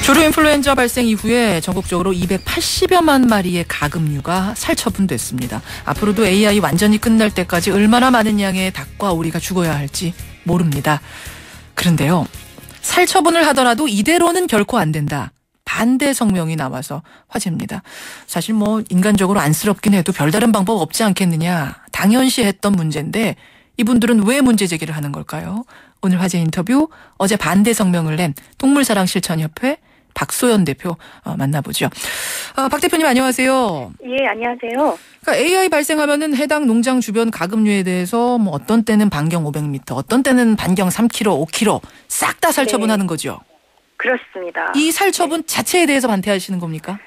조류 인플루엔자 발생 이후에 전국적으로 280여만 마리의 가금류가 살처분됐습니다. 앞으로도 AI 완전히 끝날 때까지 얼마나 많은 양의 닭과 오리가 죽어야 할지 모릅니다. 그런데요, 살처분을 하더라도 이대로는 결코 안 된다. 반대 성명이 나와서 화제입니다. 사실 인간적으로 안쓰럽긴 해도 별다른 방법 없지 않겠느냐. 당연시했던 문제인데 이분들은 왜 문제 제기를 하는 걸까요? 오늘 화제 인터뷰, 어제 반대 성명을 낸 동물사랑실천협회 박소연 대표 만나보죠. 박 대표님 안녕하세요. 예, 안녕하세요. 그러니까 AI 발생하면은 해당 농장 주변 가금류에 대해서 어떤 때는 반경 500m, 어떤 때는 반경 3km, 5km 싹 다 살처분하는 거죠. 그렇습니다. 이 살처분 자체에 대해서 반대하시는 겁니까?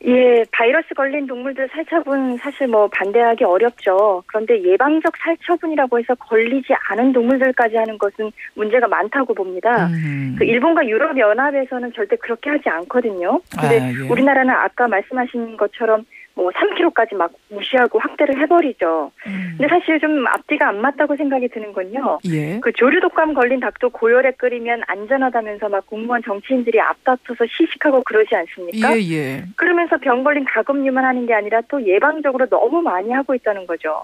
예, 바이러스 걸린 동물들 살처분 사실 반대하기 어렵죠. 그런데 예방적 살처분이라고 해서 걸리지 않은 동물들까지 하는 것은 문제가 많다고 봅니다. 그 일본과 유럽 연합에서는 절대 그렇게 하지 않거든요. 근데 예. 우리나라는 아까 말씀하신 것처럼 3kg까지 막 무시하고 확대를 해버리죠. 근데 사실 좀 앞뒤가 안 맞다고 생각이 드는 건요. 예. 그 조류독감 걸린 닭도 고열에 끓이면 안전하다면서 막 공무원 정치인들이 앞다퉈서 시식하고 그러지 않습니까? 예. 그러면서 병 걸린 가금류만 하는 게 아니라 또 예방적으로 너무 많이 하고 있다는 거죠.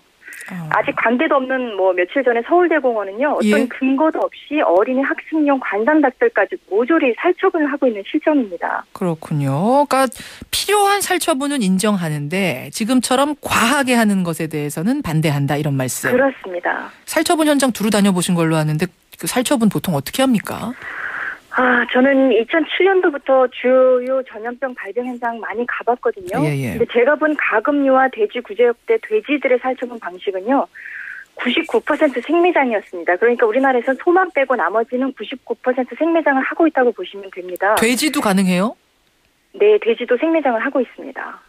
아직 관계도 없는 며칠 전에 서울대공원은요. 어떤 근거도 없이 어린이 학습용 관상닭들까지 모조리 살처분을 하고 있는 실정입니다. 그렇군요. 그러니까 필요한 살처분은 인정하는데 지금처럼 과하게 하는 것에 대해서는 반대한다 이런 말씀. 그렇습니다. 살처분 현장 두루 다녀보신 걸로 아는데 그 살처분 보통 어떻게 합니까? 저는 2007년도부터 주요 전염병 발병 현장 많이 가봤거든요. 예. 근데 제가 본 가금류와 돼지 구제역대 돼지들의 살처분 방식은요. 99% 생매장이었습니다. 그러니까 우리나라에서 소만 빼고 나머지는 99% 생매장을 하고 있다고 보시면 됩니다. 돼지도 가능해요? 네, 돼지도 생매장을 하고 있습니다.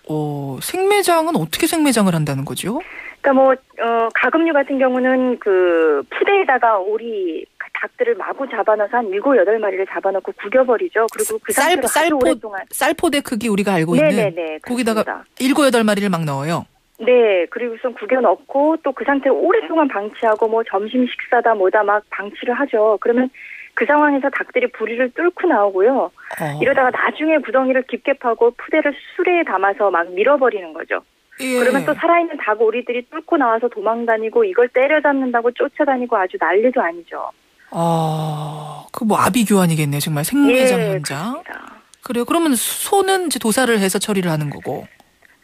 생매장은 어떻게 생매장을 한다는 거죠? 그러니까 가금류 같은 경우는 그 푸대에다가 오리 닭들을 마구 잡아넣어서 한 7, 8마리를 잡아넣고 구겨버리죠. 그리고 그 상태로 아주 오랫동안. 쌀포대 크기 우리가 알고 있는. 네네네. 거기다가 7, 8마리를 막 넣어요. 네. 그리고 우선 구겨 넣고 또 그 상태로 오랫동안 방치하고 점심 식사다 뭐다 막 방치를 하죠. 그러면 그 상황에서 닭들이 부리를 뚫고 나오고요. 이러다가 나중에 구덩이를 깊게 파고 푸대를 수레에 담아서 막 밀어버리는 거죠. 예. 그러면 또 살아있는 닭 오리들이 뚫고 나와서 도망다니고 이걸 때려잡는다고 쫓아다니고 아주 난리도 아니죠. 아비규환이겠네요. 정말 생매장 현장. 그렇습니다. 그래요. 그러면 소는 이제 도살을 해서 처리를 하는 거고.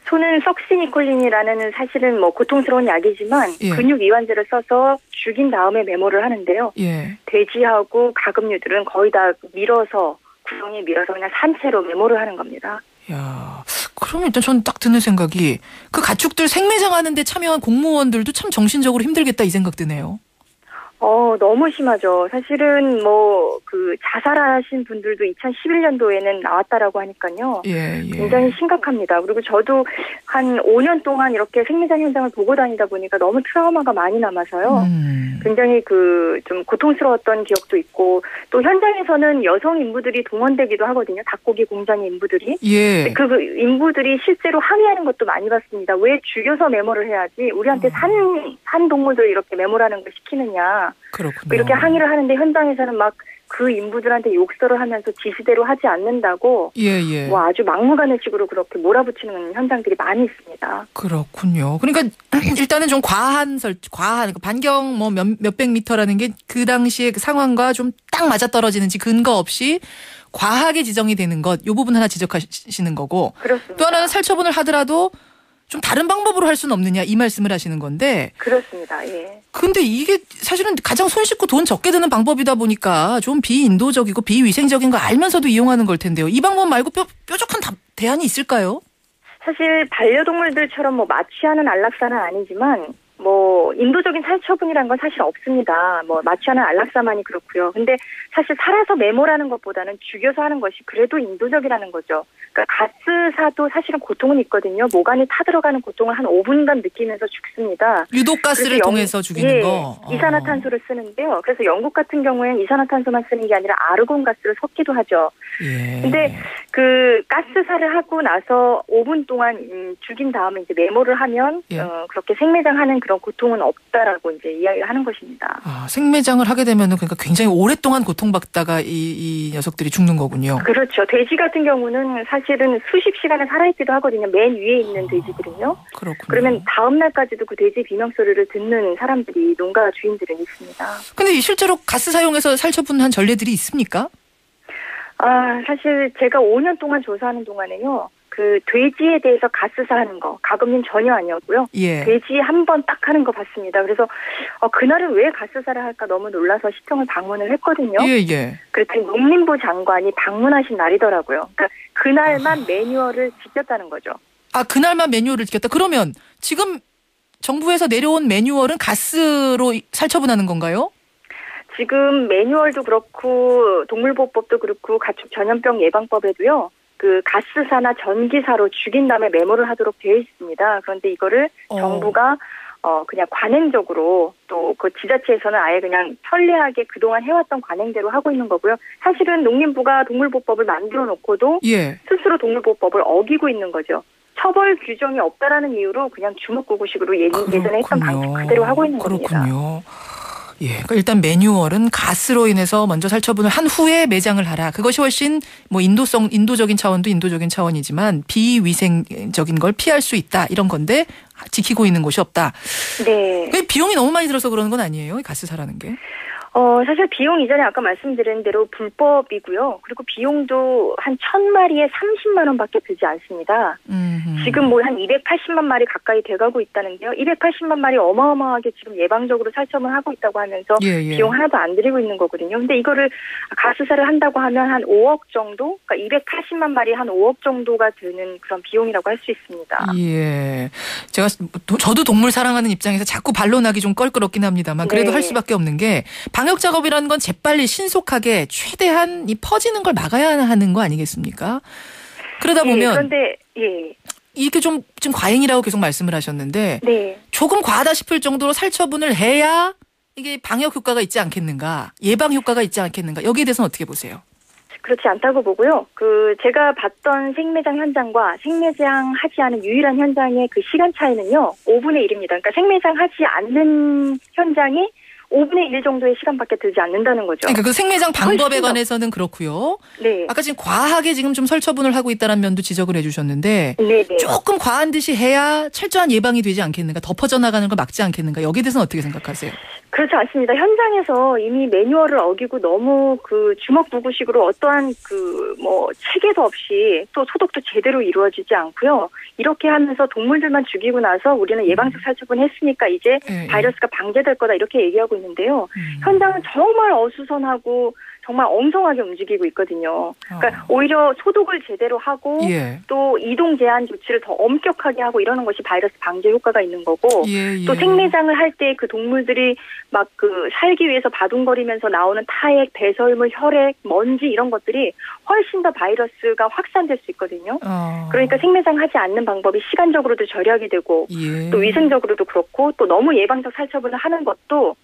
소는 석시니콜린이라는 사실은 고통스러운 약이지만 근육 이완제를 써서 죽인 다음에 메모를 하는데요. 예. 돼지하고 가금류들은 거의 다 밀어서 구덩이에 밀어서 그냥 산채로 메모를 하는 겁니다. 야, 그럼 일단 전 딱 드는 생각이 그 가축들 생매장 하는데 참여한 공무원들도 참 정신적으로 힘들겠다 이 생각 드네요. 너무 심하죠. 사실은 자살하신 분들도 2011년도에는 나왔다라고 하니까요. 예. 굉장히 심각합니다. 그리고 저도 한 5년 동안 이렇게 생매장 현장을 보고 다니다 보니까 너무 트라우마가 많이 남아서요. 굉장히 좀 고통스러웠던 기억도 있고 또 현장에서는 여성 인부들이 동원되기도 하거든요. 닭고기 공장의 인부들이. 예. 그 인부들이 실제로 항의하는 것도 많이 봤습니다. 왜 죽여서 메모를 해야지 우리한테 산 동물들 이렇게 메모라는 걸 시키느냐. 그렇군요. 이렇게 항의를 하는데 현장에서는 막 그 인부들한테 욕설을 하면서 지시대로 하지 않는다고 아주 막무가내식으로 그렇게 몰아붙이는 현장들이 많이 있습니다. 그렇군요. 그러니까 일단은 좀 과한 반경 몇백 미터라는 게 그 당시의 그 상황과 좀 딱 맞아떨어지는지 근거 없이 과하게 지정이 되는 것, 이 부분 하나 지적하시는 거고. 그렇습니다. 또 하나는 살처분을 하더라도 좀 다른 방법으로 할 수는 없느냐 이 말씀을 하시는 건데. 그렇습니다. 예. 근데 이게 사실은 가장 손쉽고 돈 적게 드는 방법이다 보니까 좀 비인도적이고 비위생적인 거 알면서도 이용하는 걸 텐데요. 이 방법 말고 뾰족한 대안이 있을까요? 사실 반려동물들처럼 마취하는 안락사는 아니지만 인도적인 살처분이라는 건 사실 없습니다. 마취하는 안락사만이 그렇고요. 근데 사실 살아서 메모라는 것보다는 죽여서 하는 것이 그래도 인도적이라는 거죠. 그러니까 가스사도 사실은 고통은 있거든요. 모간이 타들어가는 고통을 한 5분간 느끼면서 죽습니다. 유독가스를 통해서 죽이는 거. 이산화탄소를 쓰는데요. 그래서 영국 같은 경우에는 이산화탄소만 쓰는 게 아니라 아르곤 가스를 섞기도 하죠. 근데 그 가스사를 하고 나서 5분 동안 죽인 다음에 이제 메모를 하면 그렇게 생매장하는 그 그런 고통은 없다라고 이제 이야기를 하는 것입니다. 생매장을 하게 되면은 그러니까 굉장히 오랫동안 고통받다가 이 녀석들이 죽는 거군요. 그렇죠. 돼지 같은 경우는 사실은 수십 시간을 살아있기도 하거든요. 맨 위에 있는 돼지들은요. 그렇군요. 그러면 다음 날까지도 그 돼지 비명 소리를 듣는 사람들이 농가 주인들은 있습니다. 근데 실제로 가스 사용해서 살처분한 전례들이 있습니까? 사실 제가 5년 동안 조사하는 동안에요. 그 돼지에 대해서 가스사하는 거 가금은 전혀 아니었고요. 예. 돼지 한 번 딱 하는 거 봤습니다. 그래서 그날은 왜 가스사를 할까 너무 놀라서 시청을 방문을 했거든요. 예. 그랬더니 농림부 장관이 방문하신 날이더라고요. 그러니까 그날만 매뉴얼을 지켰다는 거죠. 그날만 매뉴얼을 지켰다. 그러면 지금 정부에서 내려온 매뉴얼은 가스로 살처분하는 건가요? 지금 매뉴얼도 그렇고 동물보호법도 그렇고 가축 전염병 예방법에도요. 그 가스사나 전기사로 죽인 다음에 메모를 하도록 되어 있습니다. 그런데 이거를 정부가 그냥 관행적으로 또 그 지자체에서는 아예 그냥 편리하게 그동안 해왔던 관행대로 하고 있는 거고요. 사실은 농림부가 동물보호법을 만들어 놓고도 스스로 동물보호법을 어기고 있는 거죠. 처벌 규정이 없다라는 이유로 그냥 주먹구구식으로 예전에 했던 방식 그대로 하고 있는 겁니다. 그렇군요. 그러니까 일단 매뉴얼은 가스로 인해서 먼저 살처분을 한 후에 매장을 하라. 그것이 훨씬 인도적인 차원도 인도적인 차원이지만 비위생적인 걸 피할 수 있다. 이런 건데 지키고 있는 곳이 없다. 네. 비용이 너무 많이 들어서 그러는 건 아니에요? 가스 사라는 게. 사실 비용 이전에 아까 말씀드린 대로 불법이고요. 그리고 비용도 한 1,000마리에 30만 원밖에 들지 않습니다. 지금 뭐 한 280만 마리 가까이 돼가고 있다는데요. 280만 마리 어마어마하게 지금 예방적으로 살처분을 하고 있다고 하면서 비용 하나도 안 들이고 있는 거거든요. 근데 이거를 가스사를 한다고 하면 한 5억 정도? 그러니까 280만 마리 한 5억 정도가 드는 그런 비용이라고 할 수 있습니다. 저도 동물 사랑하는 입장에서 자꾸 반론하기 좀 껄끄럽긴 합니다만 그래도 할 수밖에 없는 게 방역 작업이라는 건 재빨리 신속하게 최대한 이 퍼지는 걸 막아야 하는 거 아니겠습니까? 그러다 보면 그런데 이게 좀 과잉이라고 계속 말씀을 하셨는데 조금 과하다 싶을 정도로 살처분을 해야 이게 방역 효과가 있지 않겠는가, 예방 효과가 있지 않겠는가, 여기에 대해서는 어떻게 보세요? 그렇지 않다고 보고요. 제가 봤던 생매장 현장과 생매장 하지 않은 유일한 현장의 그 시간 차이는요, 5분의 1입니다. 그러니까 생매장 하지 않는 현장이 5분의 1 정도의 시간밖에 들지 않는다는 거죠. 그러니까 그 생매장 방법에 관해서는 그렇고요. 아까 지금 과하게 지금 좀 설처분을 하고 있다는 면도 지적을 해주셨는데 조금 과한 듯이 해야 철저한 예방이 되지 않겠는가, 더 퍼져나가는 걸 막지 않겠는가, 여기에 대해서는 어떻게 생각하세요? 그렇지 않습니다. 현장에서 이미 매뉴얼을 어기고 너무 그 주먹구구식으로 어떠한 체계도 없이 또 소독도 제대로 이루어지지 않고요. 이렇게 하면서 동물들만 죽이고 나서 우리는 예방적 살처분 했으니까 이제 바이러스가 방제될 거다 이렇게 얘기하고 있는데요. 현장은 정말 어수선하고 정말 엉성하게 움직이고 있거든요. 그러니까 오히려 소독을 제대로 하고 또 이동 제한 조치를 더 엄격하게 하고 이러는 것이 바이러스 방제 효과가 있는 거고 또 생매장을 할 때 그 동물들이 막 살기 위해서 바둥거리면서 나오는 타액, 배설물, 혈액, 먼지 이런 것들이 훨씬 더 바이러스가 확산될 수 있거든요. 그러니까 생매장 하지 않는 방법이 시간적으로도 절약이 되고 또 위생적으로도 그렇고 또 너무 예방적 살처분을 하는 것도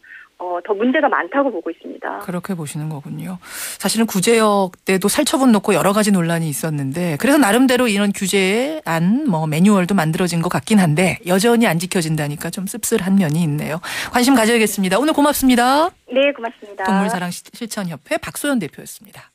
더 문제가 많다고 보고 있습니다. 그렇게 보시는 거군요. 사실은 구제역 때도 살처분 놓고 여러 가지 논란이 있었는데 그래서 나름대로 이런 규제안 매뉴얼도 만들어진 것 같긴 한데 여전히 안 지켜진다니까 좀 씁쓸한 면이 있네요. 관심 가져야겠습니다. 오늘 고맙습니다. 네, 고맙습니다. 동물사랑 실천협회 박소연 대표였습니다.